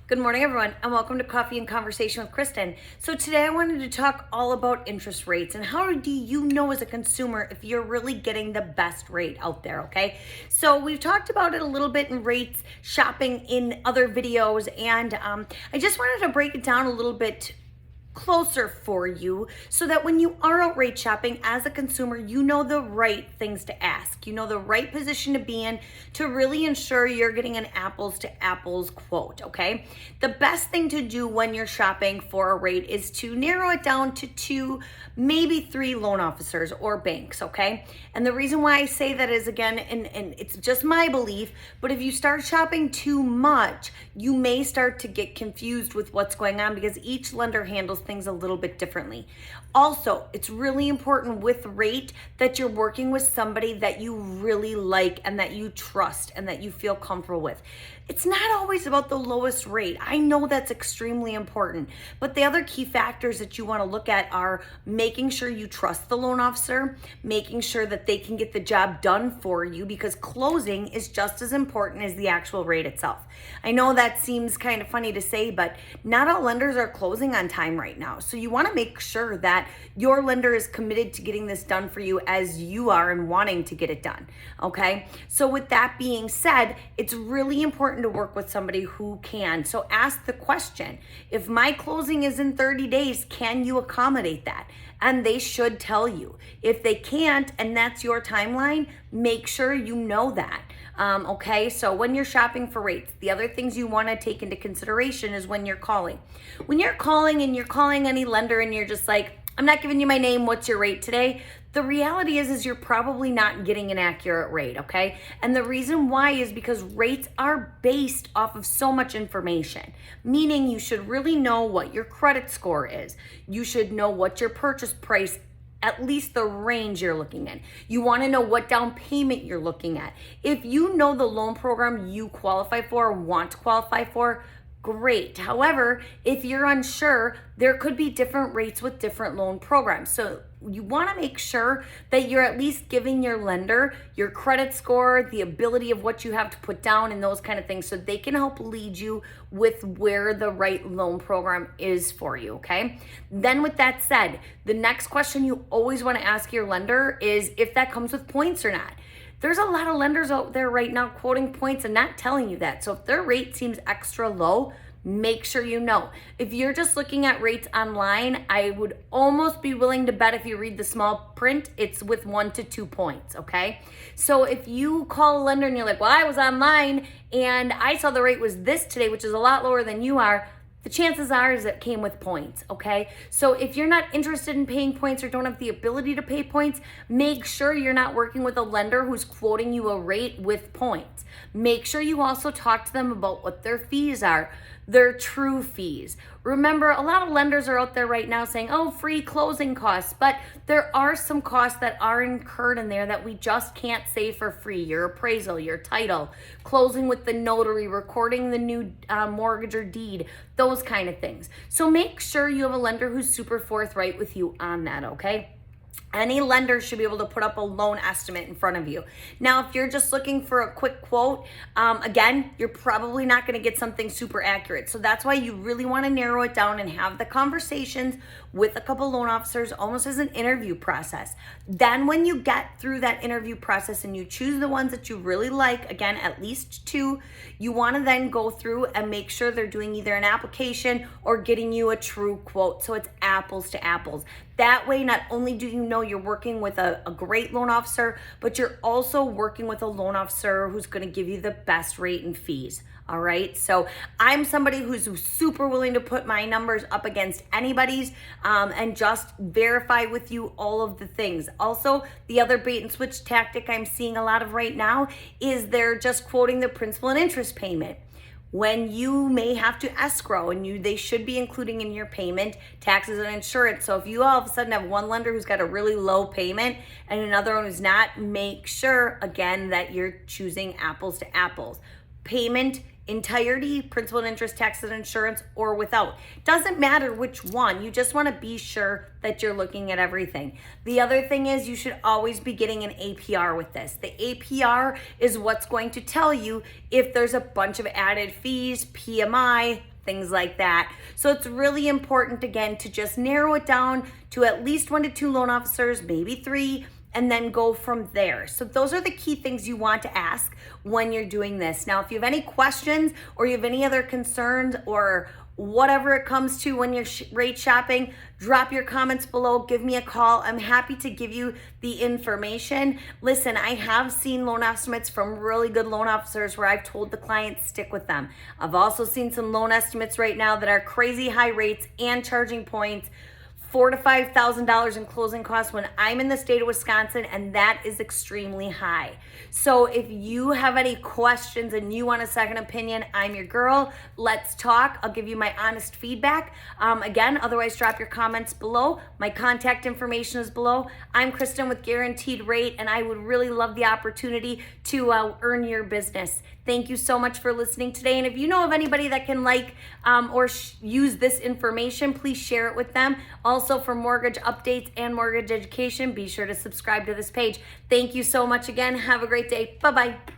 Good morning, everyone, and welcome to Coffee and Conversation with Kristen. So today I wanted to talk all about interest rates and how do you know as a consumer if you're really getting the best rate out there, okay? So we've talked about it a little bit in rates shopping in other videos, and I just wanted to break it down a little bit closer for you so that when you are out rate shopping as a consumer, you know the right things to ask. You know the right position to be in to really ensure you're getting an apples to apples quote, okay? The best thing to do when you're shopping for a rate is to narrow it down to 2, maybe 3 loan officers or banks, okay? And the reason why I say that is, again, and it's just my belief, but if you start shopping too much, you may start to get confused with what's going on because each lender handles things a little bit differently. Also, it's really important with rate that you're working with somebody that you really like and that you trust and that you feel comfortable with. It's not always about the lowest rate. I know that's extremely important, but the other key factors that you want to look at are making sure you trust the loan officer, making sure that they can get the job done for you, because closing is just as important as the actual rate itself. I know that seems kind of funny to say, but not all lenders are closing on time right now. So you want to make sure that your lender is committed to getting this done for you as you are and wanting to get it done, okay? So with that being said, it's really important to work with somebody who can. So ask the question, if my closing is in 30 days, can you accommodate that? And they should tell you. If they can't, and that's your timeline, make sure you know that. Okay, so when you're shopping for rates, the other things you want to take into consideration is when you're calling. When you're calling and you're calling any lender and you're just like, I'm not giving you my name, what's your rate today? The reality is you're probably not getting an accurate rate, okay? And the reason why is because rates are based off of so much information, meaning you should really know what your credit score is. You should know what your purchase price, at least the range you're looking at. You want to know what down payment you're looking at. If you know the loan program you qualify for, want to qualify for, great. However, if you're unsure, there could be different rates with different loan programs. So you want to make sure that you're at least giving your lender your credit score, the ability of what you have to put down and those kind of things, so they can help lead you with where the right loan program is for you, okay? Then with that said, the next question you always want to ask your lender is if that comes with points or not. There's a lot of lenders out there right now quoting points and not telling you that. So if their rate seems extra low, make sure you know. If you're just looking at rates online, I would almost be willing to bet if you read the small print, it's with 1 to 2 points, okay? So if you call a lender and you're like, well, I was online and I saw the rate was this today, which is a lot lower than you are, the chances are is it came with points, okay? So if you're not interested in paying points or don't have the ability to pay points, make sure you're not working with a lender who's quoting you a rate with points. Make sure you also talk to them about what their fees are, their true fees. Remember, a lot of lenders are out there right now saying, oh, free closing costs, but there are some costs that are incurred in there that we just can't say for free. Your appraisal, your title, closing with the notary, recording the new mortgage or deed, those kind of things. So make sure you have a lender who's super forthright with you on that, okay? Any lender should be able to put up a loan estimate in front of you. Now, if you're just looking for a quick quote, again, you're probably not going to get something super accurate. So that's why you really want to narrow it down and have the conversations with a couple loan officers almost as an interview process. Then when you get through that interview process and you choose the ones that you really like, again, at least 2, you want to then go through and make sure they're doing either an application or getting you a true quote. So it's apples to apples. That way, not only do you know you're working with a great loan officer, but you're also working with a loan officer who's going to give you the best rate and fees. All right. So I'm somebody who's super willing to put my numbers up against anybody's and just verify with you all of the things. Also, the other bait and switch tactic I'm seeing a lot of right now is they're just quoting the principal and interest payment, when you may have to escrow and they should be including in your payment taxes and insurance. So if you all of a sudden have one lender who's got a really low payment and another one who's not, make sure again that you're choosing apples to apples. Payment entirety, principal and interest, taxes and insurance, or without. Doesn't matter which one. You just want to be sure that you're looking at everything. The other thing is you should always be getting an APR with this. The APR is what's going to tell you if there's a bunch of added fees, PMI, things like that. So it's really important, again, to just narrow it down to at least 1 to 2 loan officers, maybe 3, and then go from there. So those are the key things you want to ask when you're doing this. Now, if you have any questions or you have any other concerns or whatever it comes to when you're rate shopping, drop your comments below, give me a call. I'm happy to give you the information. Listen, I have seen loan estimates from really good loan officers where I've told the client stick with them. I've also seen some loan estimates right now that are crazy high rates and charging points, $4,000 to $5,000 in closing costs when I'm in the state of Wisconsin, and that is extremely high. So if you have any questions and you want a second opinion, I'm your girl. Let's talk. I'll give you my honest feedback. Again, otherwise drop your comments below. My contact information is below. I'm Kristen with Guaranteed Rate, and I would really love the opportunity to earn your business. Thank you so much for listening today. And if you know of anybody that can use this information, please share it with them. Also, for mortgage updates and mortgage education, be sure to subscribe to this page. Thank you so much again. Have a great day. Bye-bye.